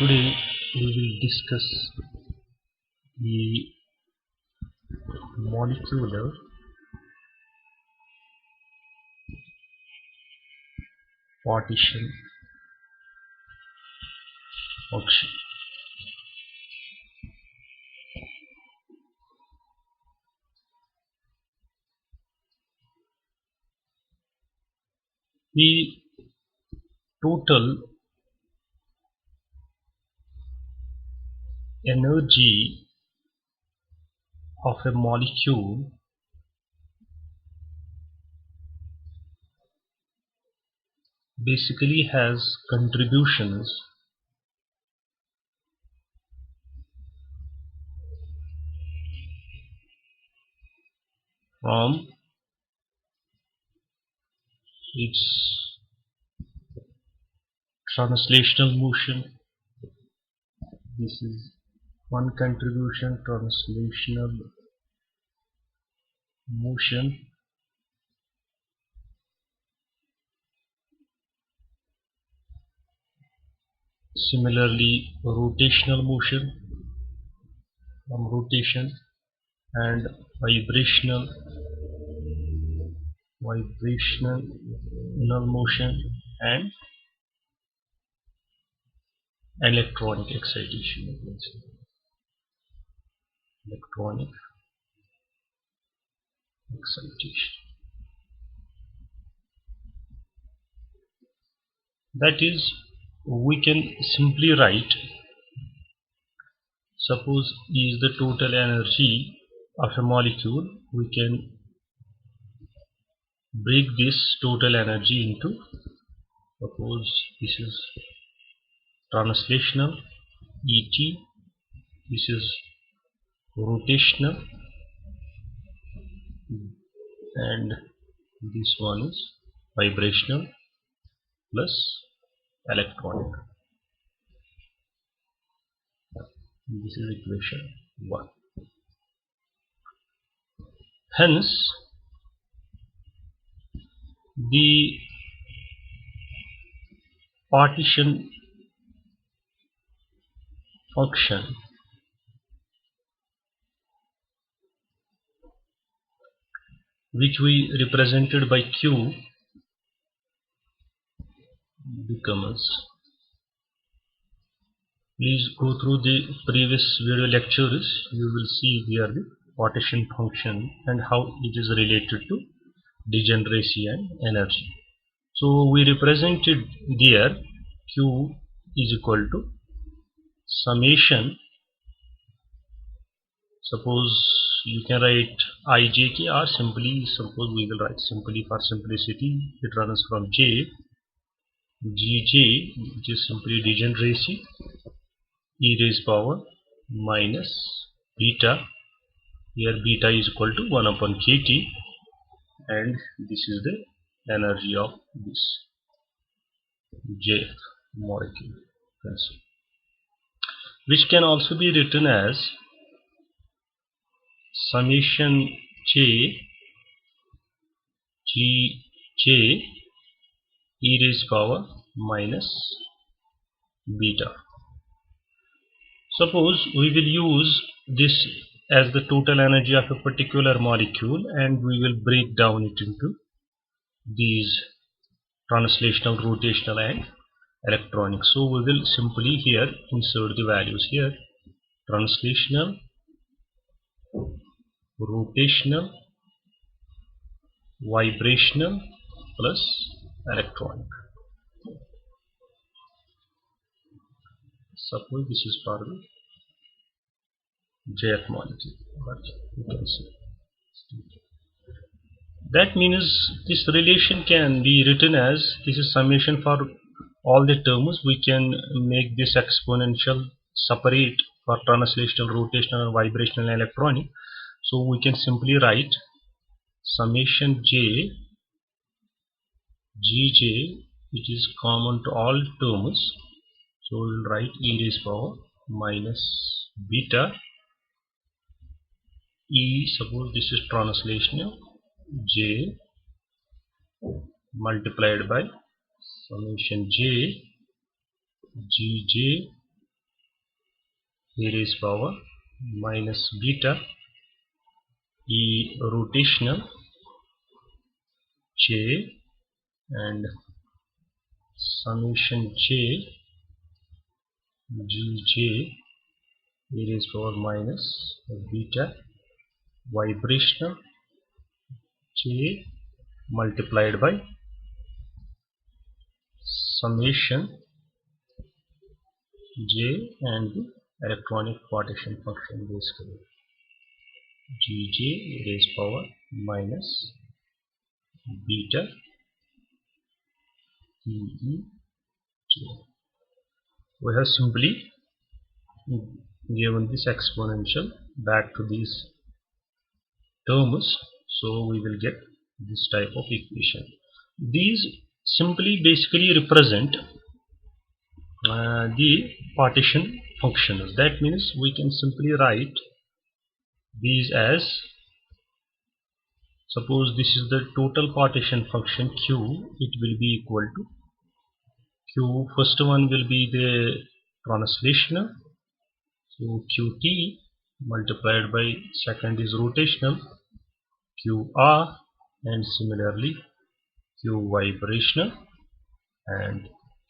Today we will discuss the molecular partition function. The total energy of a molecule basically has contributions from its translational motion. This is one contribution, translational motion. Similarly, rotational motion from rotation and vibrational motion and electronic excitation. Electronic excitation. That is, we can simply write, suppose is the total energy of a molecule. We can break this total energy into, suppose this is translational ET, this is rotational, and this one is vibrational plus electronic. This is equation 1. Hence, the partition function which we represented by Q becomes, please go through the previous video lectures, you will see there the partition function and how it is related to degeneracy and energy. So we represented there Q is equal to summation, suppose you can write ijk, or simply suppose we will write simply for simplicity, it runs from j, gj, which is simply degeneracy, e raised power minus beta, here beta is equal to 1 upon kt, and this is the energy of this jth molecule, which can also be written as summation j gj e raised power minus beta. Suppose we will use this as the total energy of a particular molecule, and we will break down it into these translational, rotational and electronic. So we will simply here insert the values here: translational, rotational, vibrational plus electronic. Suppose this is for the jth molecule, you can see. That means this relation can be written as, this is summation for all the terms. We can make this exponential separate for translational, rotational, vibrational and electronic. So we can simply write summation j gj, which is common to all terms. So we will write e raised power minus beta, e, suppose this is translational, j multiplied by summation j gj e raised power minus beta e rotational j and summation j gj e raised power minus beta vibrational j multiplied by summation j and the electronic partition function basically gj e raised power minus beta e j. We have simply given this exponential back to these terms, so we will get this type of equation. These simply basically represent the partition functions. That means we can simply write these as, suppose this is the total partition function q, it will be equal to q, first one will be the translational, so qt multiplied by second is rotational qr, and similarly q vibrational and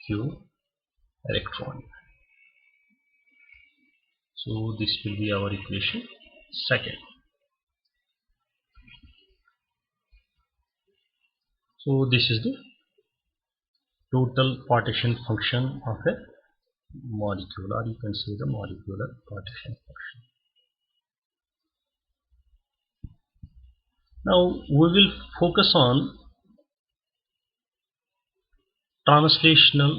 q electronic. So this will be our equation second. So this is the total partition function of a molecule, or you can say the molecular partition function. Now we will focus on translational.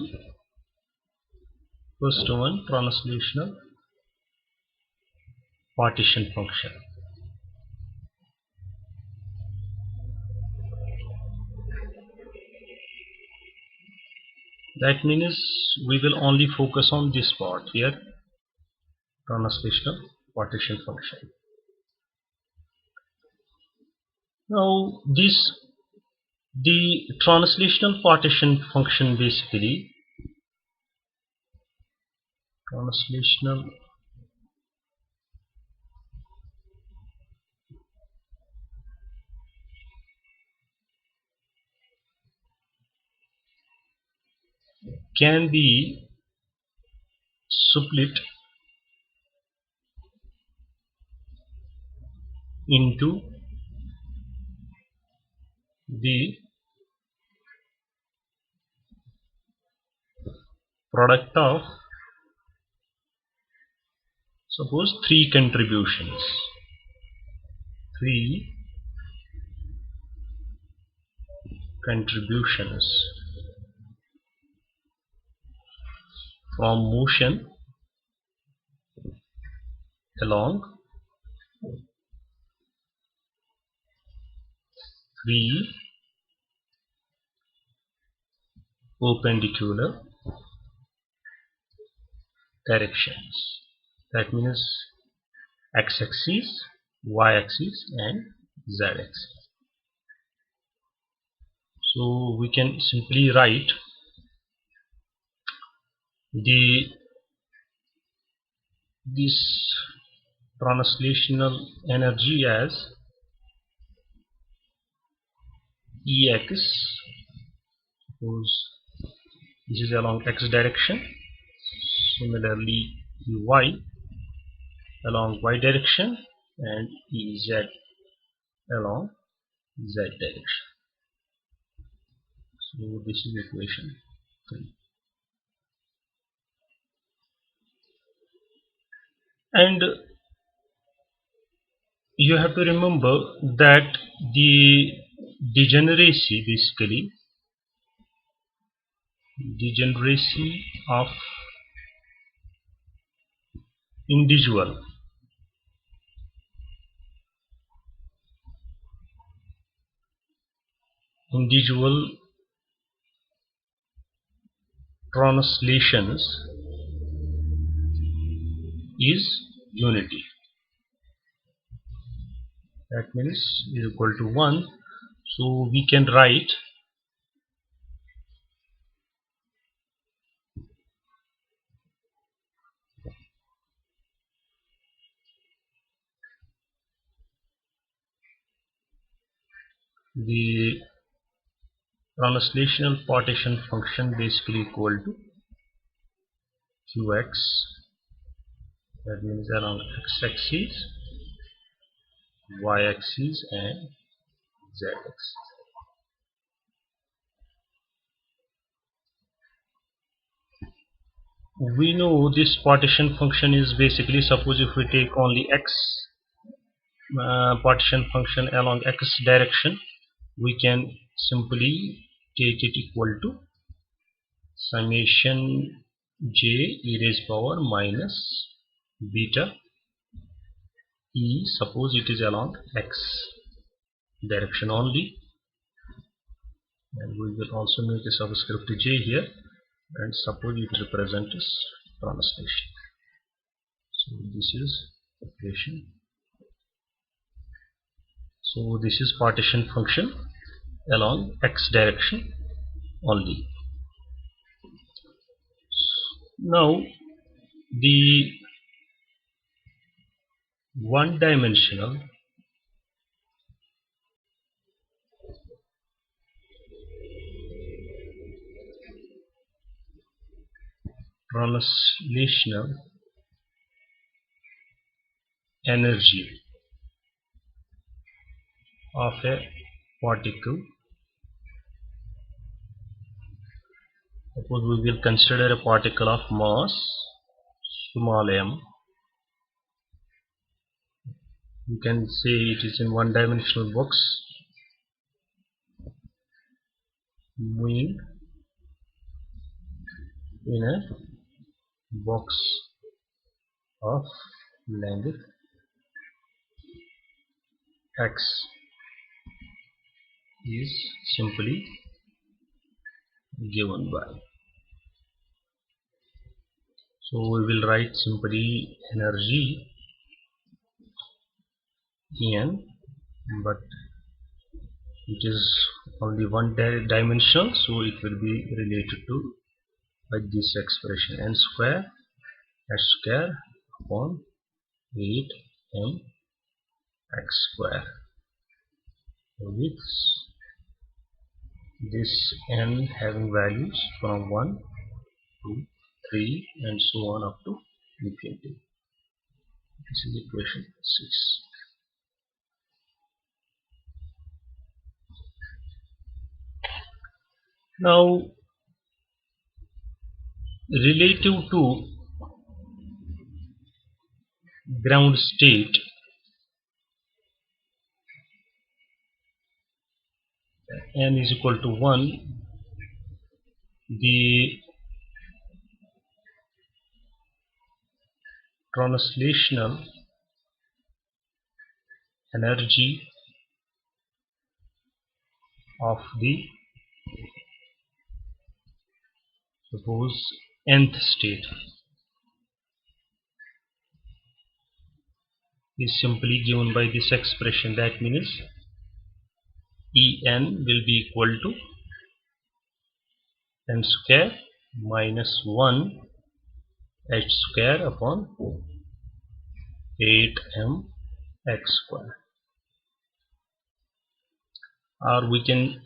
First one, translational partition function. That means we will only focus on this part here, translational partition function. Now the translational partition function basically, translational can be split into the product of, suppose, three contributions from motion along three perpendicular directions. That means x-axis, y-axis and z-axis. So we can simply write this translational energy as Ex, suppose this is along x direction, similarly Ey along y direction and Ez along z direction. So this is equation 3. And you have to remember that the degeneracy, basically degeneracy of individual translations is unity. That means is equal to 1. So we can write the translational partition function basically equal to qx, that means along x-axis, y-axis and z-axis. We know this partition function is basically, suppose if we take only x partition function along x direction, we can simply take it equal to summation j e raised power minus beta e, suppose it is along x direction only, and we will also make a subscript j here, and suppose it represents translation. So this is equation. So this is partition function along x direction only. Now the one-dimensional translational energy of a particle, suppose we will consider a particle of mass small m, you can say it is in one-dimensional box moving in a box of length x is simply given by, so we will write simply energy En, but it is only one dimensional, so it will be related to like this expression, n square h square upon 8m x square, with this n having values from 1 to 3 and so on up to infinity. This is equation 6. Now relative to ground state, n is equal to 1, the translational energy of the, suppose, nth state is simply given by this expression, that means En will be equal to n square minus 1 h square upon 8m x square, or we can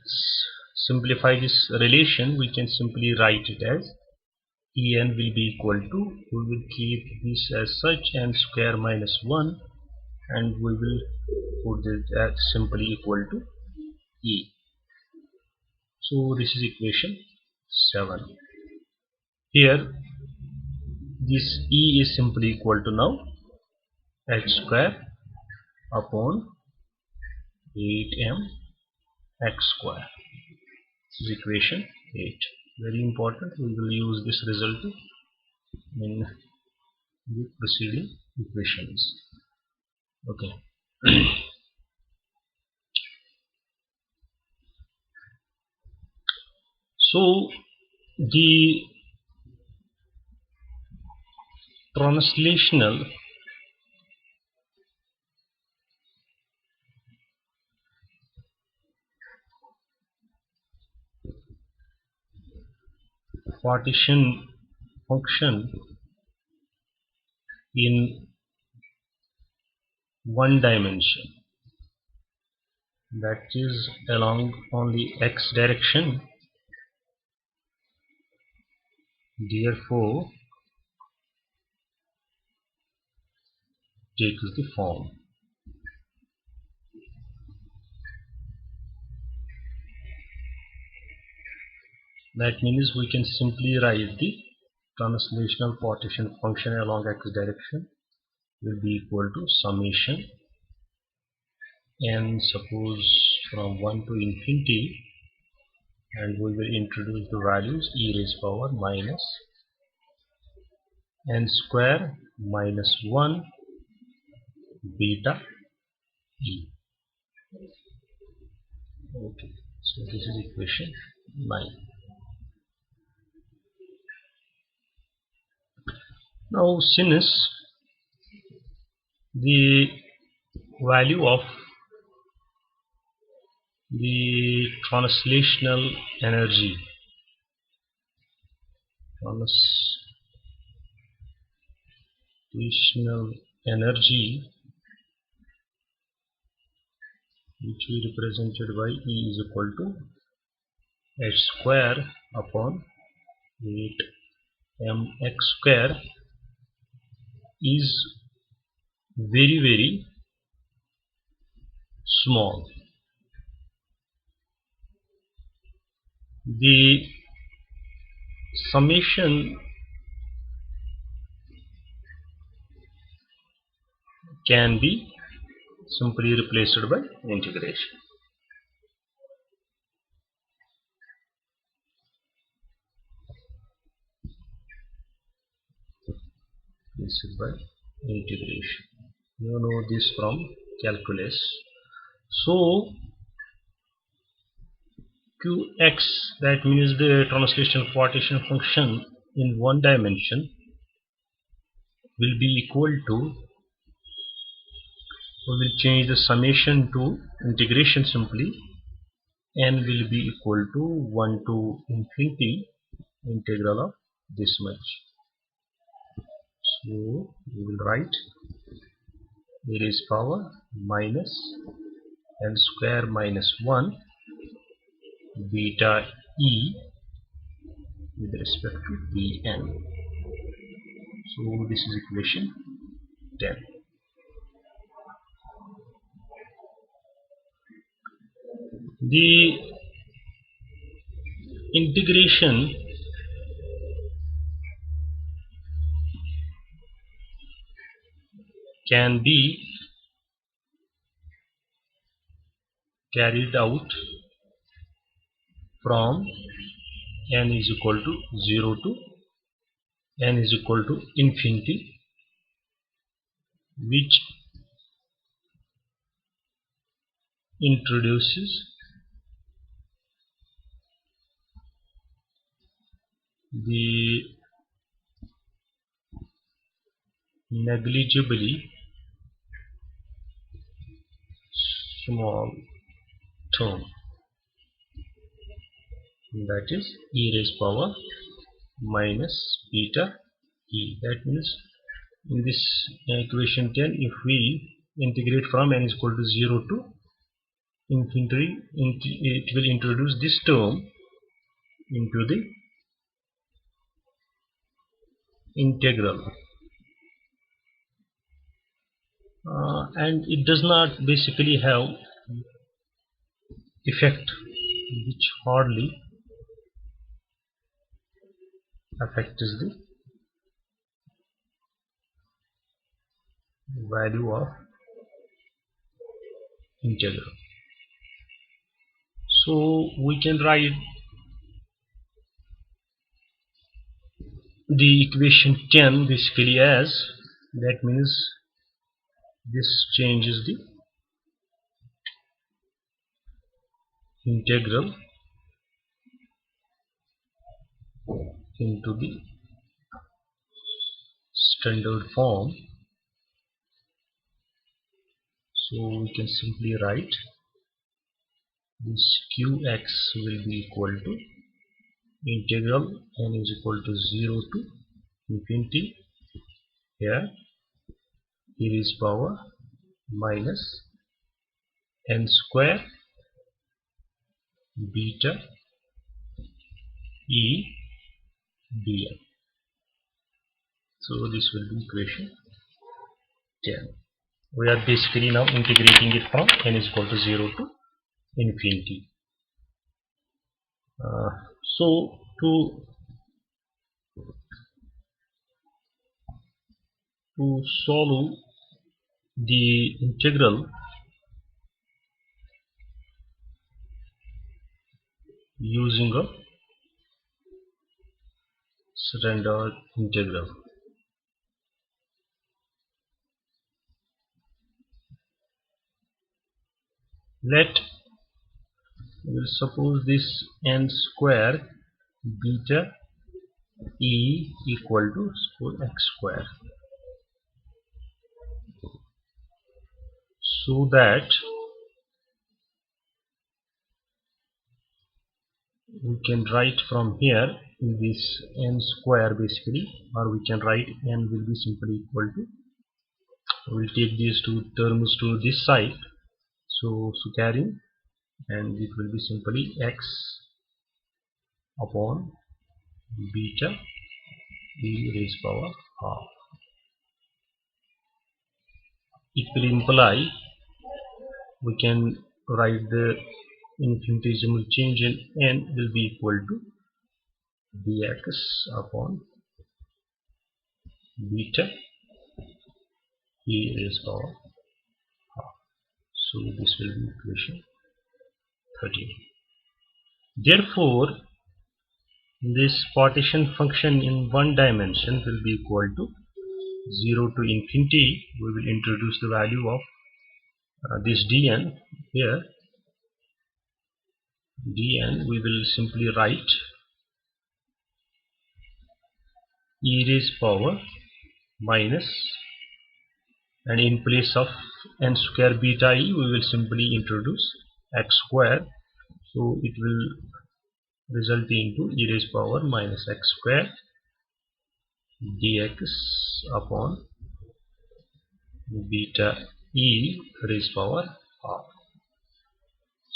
simplify this relation, we can simply write it as En will be equal to, we will keep this as such, n square minus 1, and we will put it as simply equal to E. So this is equation 7. Here this E is simply equal to now h square upon 8m x square. This is equation 8. Very important, we will use this result in the preceding equations. Okay. So the translational partition function in one dimension that is along only x direction. Therefore takes the form. That means we can simply write the translational partition function along x direction will be equal to summation n, suppose from 1 to infinity, and we will introduce the values e raised power minus n square minus 1 beta e. Okay, so this is equation 9. Now since the value of the translational energy which we represented by E is equal to h square upon 8 mx square is very small. The summation can be simply replaced by integration. This is by integration. You know this from calculus. So qx, that means the translational partition function in one dimension, will be equal to, we will change the summation to integration simply, n will be equal to 1 to infinity integral of this much. So we will write e raised power minus n square minus 1 beta e with respect to Bn. So this is equation 10. The integration can be carried out from n is equal to 0 to n is equal to infinity, which introduces the negligibly small term, that is e raised power minus beta e. That means in this equation 10, if we integrate from n is equal to 0 to infinity, it will introduce this term into the integral, and it does not basically have effect, which hardly affects the value of integral. So we can write the equation 10 basically as, that means this changes the integral into the standard form. So we can simply write this qx will be equal to integral n is equal to 0 to infinity, here e raised power minus n square beta e dn. So this will be equation 10. We are basically now integrating it from n is equal to 0 to infinity. So to solve the integral using a standard integral, we'll suppose this n square beta e equal to x square, so that we can write from here this n square basically, or we can write n will be simply equal to, we'll take these two terms to this side, so carrying, and it will be simply x upon beta e raised power half. It will imply we can write the infinitesimal change in n will be equal to dx upon beta e raised power half. So this will be equation 13. Therefore, this partition function in one dimension will be equal to 0 to infinity. We will introduce the value of this dn here. Dn we will simply write e raised power minus, and in place of n square beta e we will simply introduce x square, so it will result into e raised power minus x square dx upon beta e raised power half.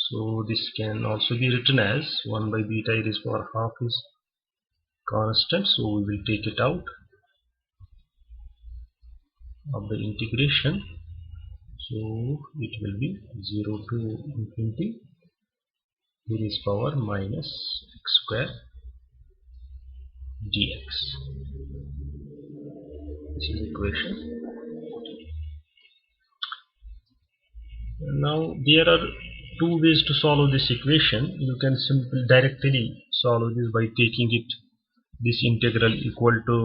So this can also be written as 1 by beta e raised power half is constant, so we will take it out of the integration, so it will be 0 to infinity e raised power minus x square dx. This is equation. Now there are two ways to solve this equation. You can simply directly solve this by taking this integral equal to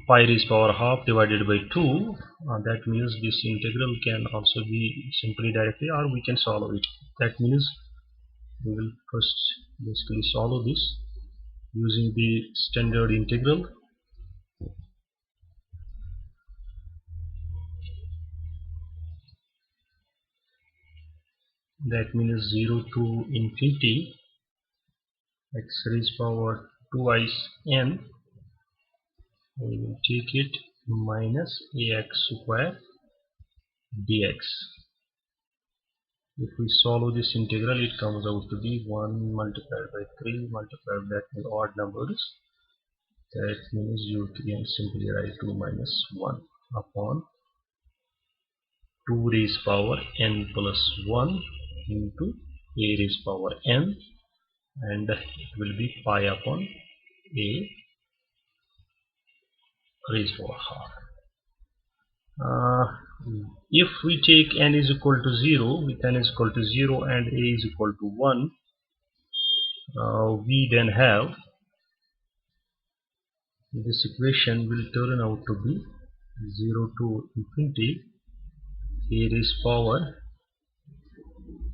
pi raised power half divided by 2. That means this integral can also be simply directly, or we can solve it. That means we will first basically solve this using the standard integral. That means 0 to infinity x raised power 2i's n, we will take it minus ax square dx. If we solve this integral, it comes out to be 1 multiplied by 3 multiplied by odd numbers. That means you can simply write 2 minus 1 upon 2 raised power n plus 1 into a raised power n, and it will be pi upon a raised power half. If we take n is equal to 0, with n is equal to 0 and a is equal to 1, we then have this equation will turn out to be 0 to infinity a raised power,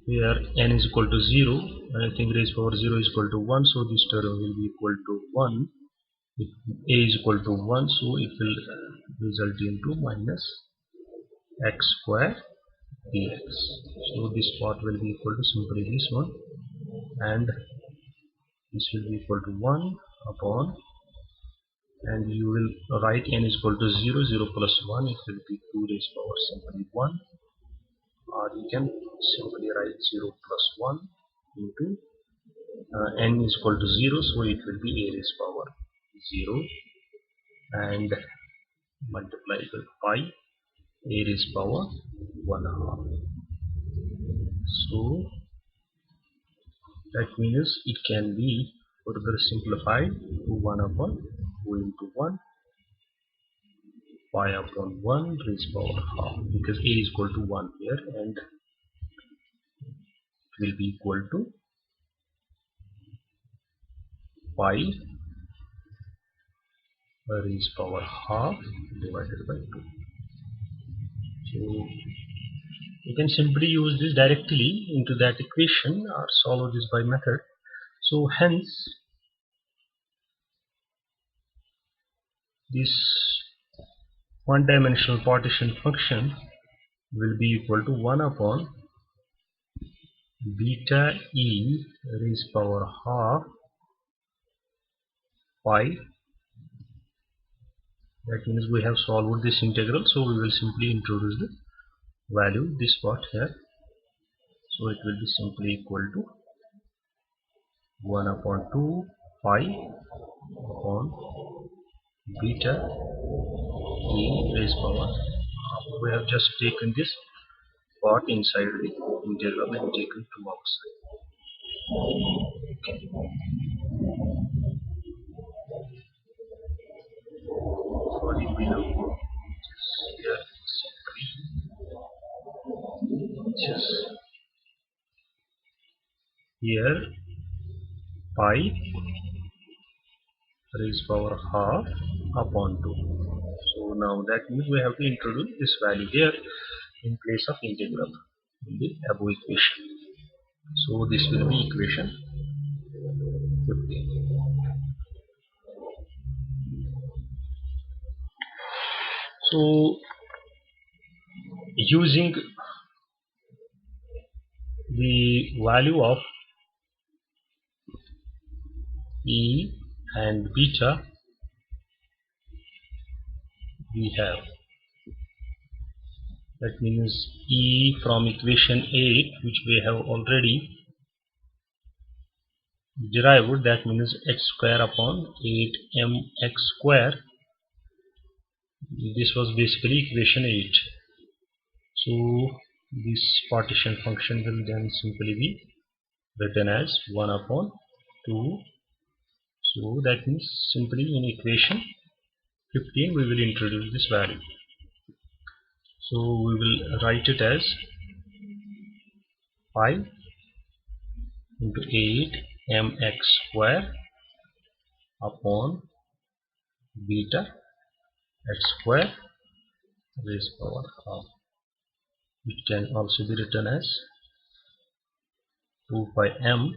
here n is equal to 0 and I think raised power 0 is equal to 1, so this term will be equal to 1. If a is equal to 1, so it will result into minus x square dx. So this part will be equal to simply this one, and this will be equal to 1 upon, and you will write n is equal to 0, 0 plus 1, it will be 2 raised power simply 1, or you can simply write 0 plus 1 into n is equal to 0, so it will be a raised power 0 and multiplied by pi a raised power 1/2. So that means it can be further simplified to 1 upon 2 into 1 pi upon 1 raised power half, because a is equal to 1 here and it will be equal to pi raised power half divided by 2. So you can simply use this directly into that equation or solve this by method. So hence this one-dimensional partition function will be equal to 1 upon beta e raised power half pi. That means we have solved this integral, so we will simply introduce the value, this part here. So it will be simply equal to 1 upon 2 pi upon beta e raised power half. We have just taken this part inside the integral and taken to outside. Okay. What do we have? Here simply just here pi raised power half upon 2. So now that means we have to introduce this value here in place of integral in the above equation. So this will be equation 15. So using the value of e and beta, we have, that means e from equation 8 which we have already derived, that means x square upon 8mx square. This was basically equation 8. So this partition function will then simply be written as 1 upon 2. So that means simply in equation 15 we will introduce this value. So we will write it as pi into 8mx square upon beta x square raised power half. It can also be written as 2 pi m.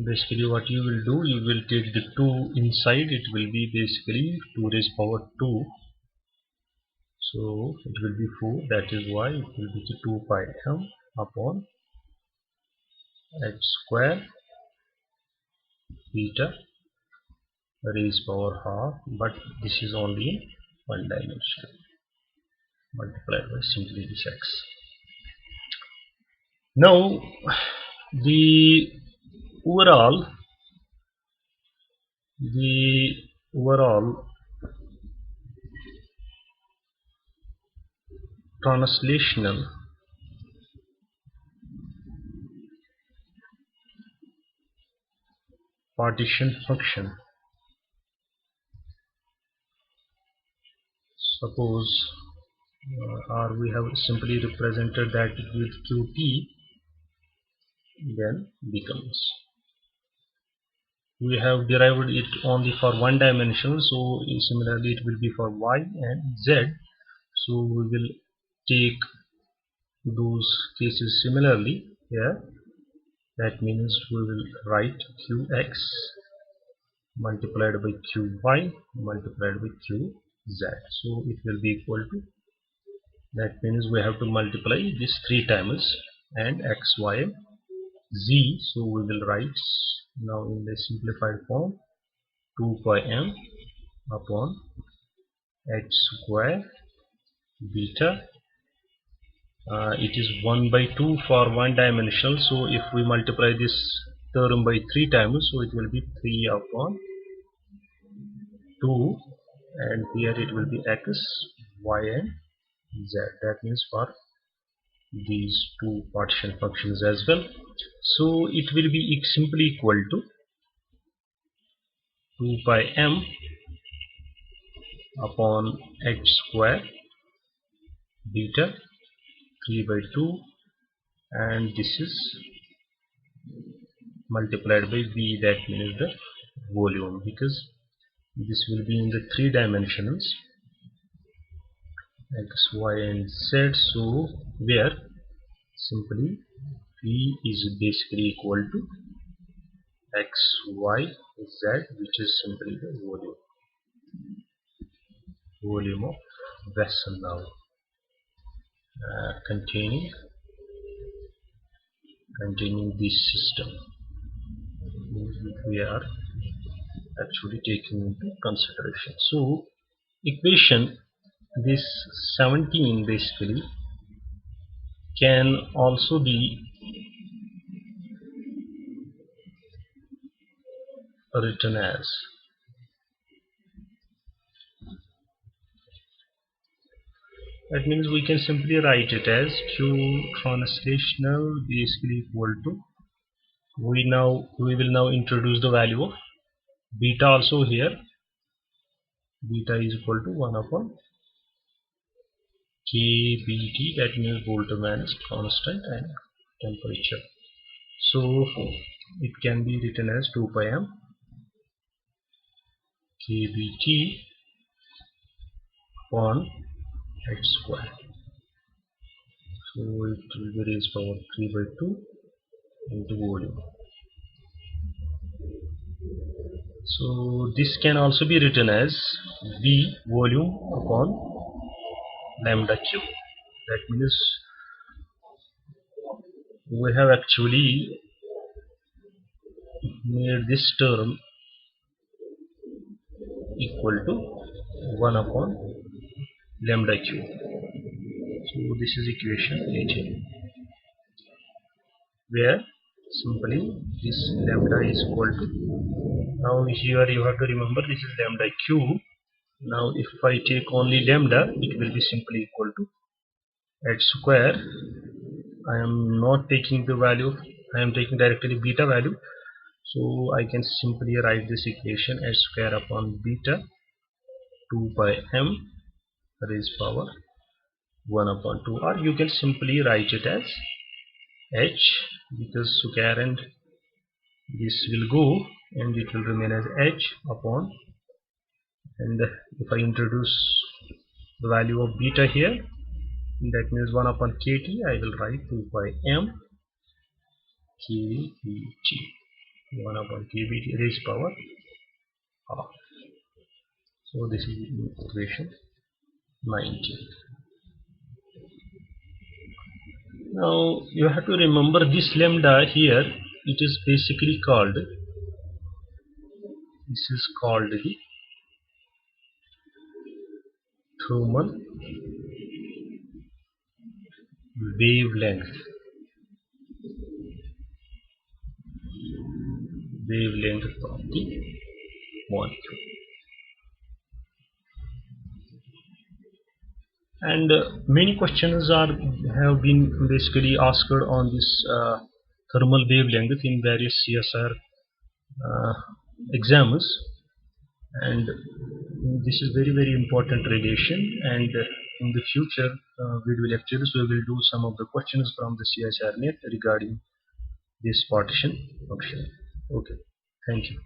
Basically what you will do, you will take the 2 inside, it will be basically 2 raised power 2. So it will be 4, that is why it will be 2 pi m upon x square beta raised power half, but this is only in one dimension, multiplied by simply this x. Now the overall translational partition function, suppose or we have simply represented that with qt, then becomes, we have derived it only for one dimension, so similarly it will be for y and z. So we will take those cases similarly here. That means we will write qx multiplied by qy multiplied by qz. So it will be equal to, that means we have to multiply this 3 times and x, y, z. So we will write now in the simplified form 2 pi m upon h square beta it is 1 by 2 for one dimensional, so if we multiply this term by 3 times, so it will be 3 upon 2, and here it will be x, y and z. That means for these two partition functions as well. So it will be simply equal to 2 pi m upon h square beta 3 by 2, and this is multiplied by v, that means the volume, because this will be in the 3 dimensions x, y and z. So where simply v is basically equal to x, y, z, which is simply the volume of vessel now, containing this system which we are actually taking into consideration. So equation this 17 basically can also be written as, that means we can simply write it as q translational basically equal to, we will now introduce the value of beta also here. Beta is equal to 1 upon kBT, that means Boltzmann constant and temperature. So it can be written as 2 pi m kBT upon h square. So it will be raised power 3 by 2 into volume. So this can also be written as V volume upon lambda q. That means we have actually made this term equal to 1 upon lambda q. So this is equation 18, where simply this lambda is equal to, now here you have to remember this is lambda q. Now if I take only lambda, it will be simply equal to h square. I am not taking the value, I am taking directly beta value, so I can simply write this equation h square upon beta 2 by m raised power 1 upon 2, or you can simply write it as h, because square and this will go and it will remain as h upon, and if I introduce the value of beta here, that means 1 upon kt, I will write 2 pi m kBT, 1 upon kBT raised power half. So this is equation 19. Now you have to remember this lambda here, it is basically called, this is called the thermal wavelength, of the molecule. And many questions have been basically asked on this thermal wavelength in various CSR exams, and this is very important relation, and in the future video lectures we will do some of the questions from the CSR net regarding this partition function. Okay, thank you.